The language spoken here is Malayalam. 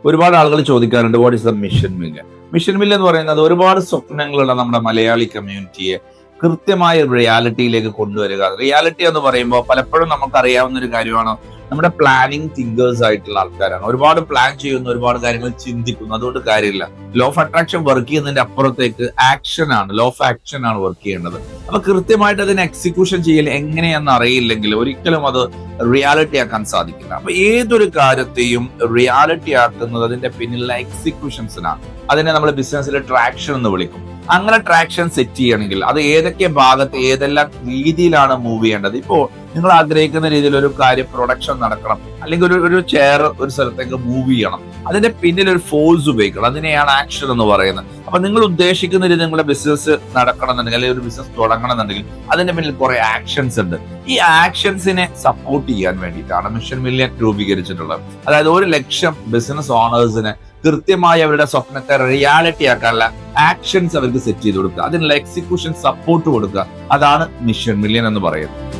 ഒരുപാട് ആളുകൾ ചോദിക്കാറുണ്ട് what is the mission million. Mission million എന്ന് പറയുന്നത് ഒരുപാട് സ്വപ്നങ്ങളുള്ള നമ്മുടെ മലയാളി കമ്മ്യൂണിറ്റിയെ കൃത്യമായ റിയാലിറ്റിയിലേക്ക് കൊണ്ടുവരിക. റിയാലിറ്റി എന്ന് പറയുമ്പോൾ പലപ്പോഴും നമുക്കറിയാവുന്ന ഒരു കാര്യമാണ്, നമ്മുടെ പ്ലാനിങ് തിങ്കേഴ്സ് ആയിട്ടുള്ള ആൾക്കാരാണ്. ഒരുപാട് പ്ലാൻ ചെയ്യുന്നു, ഒരുപാട് കാര്യങ്ങൾ ചിന്തിക്കുന്നു, അതുകൊണ്ട് കാര്യമില്ല. ലോ ഓഫ് അട്രാക്ഷൻ വർക്ക് ചെയ്യുന്നതിന്റെ അപ്പുറത്തേക്ക് ആക്ഷൻ ആണ്, ലോ ഓഫ് ആക്ഷൻ ആണ് വർക്ക് ചെയ്യേണ്ടത്. അപ്പൊ കൃത്യമായിട്ട് അതിനെ എക്സിക്യൂഷൻ ചെയ്യൽ എങ്ങനെയാണെന്ന് അറിയില്ലെങ്കിൽ ഒരിക്കലും അത് റിയാലിറ്റി ആക്കാൻ സാധിക്കില്ല. അപ്പൊ ഏതൊരു കാര്യത്തെയും റിയാലിറ്റി ആക്കുന്നത് അതിന്റെ പിന്നിലുള്ള എക്സിക്യൂഷൻസിനാണ്. അതിനെ നമ്മൾ ബിസിനസ്സിലെ ട്രാക്ഷൻ എന്ന് വിളിക്കും. അങ്ങനെ ട്രാക്ഷൻ സെറ്റ് ചെയ്യണമെങ്കിൽ അത് ഏതൊക്കെ ഭാഗത്ത് ഏതെല്ലാം രീതിയിലാണ് മൂവ് ചെയ്യേണ്ടത്. ഇപ്പോ നിങ്ങൾ ആഗ്രഹിക്കുന്ന രീതിയിൽ ഒരു കാര്യം പ്രൊഡക്ഷൻ നടക്കണം, അല്ലെങ്കിൽ ഒരു ചെയർ ഒരു സ്ഥലത്തേക്ക് മൂവ് ചെയ്യണം, അതിന്റെ പിന്നിൽ ഒരു ഫോഴ്സ് ഉപയോഗിക്കണം. അതിനെയാണ് ആക്ഷൻ എന്ന് പറയുന്നത്. അപ്പൊ നിങ്ങൾ ഉദ്ദേശിക്കുന്ന രീതി നിങ്ങളുടെ ബിസിനസ് നടക്കണമെന്നുണ്ടെങ്കിൽ, അല്ലെങ്കിൽ ഒരു ബിസിനസ് തുടങ്ങണമെന്നുണ്ടെങ്കിൽ അതിന്റെ പിന്നിൽ കുറെ ആക്ഷൻസ് ഉണ്ട്. ഈ ആക്ഷൻസിനെ സപ്പോർട്ട് ചെയ്യാൻ വേണ്ടിയിട്ടാണ് മിഷൻ മില്യൺ രൂപീകരിച്ചിട്ടുള്ളത്. അതായത് 1 ലക്ഷം ബിസിനസ് ഓണേഴ്സിന് കൃത്യമായി അവരുടെ സ്വപ്നത്തെ റിയാലിറ്റി ആക്കാനുള്ള ആക്ഷൻസ് അവർക്ക് സെറ്റ് ചെയ്ത് കൊടുക്കുക, അതിനുള്ള എക്സിക്യൂഷൻ സപ്പോർട്ട് കൊടുക്കുക. അതാണ് മിഷൻ മില്യൺ എന്ന് പറയുന്നത്.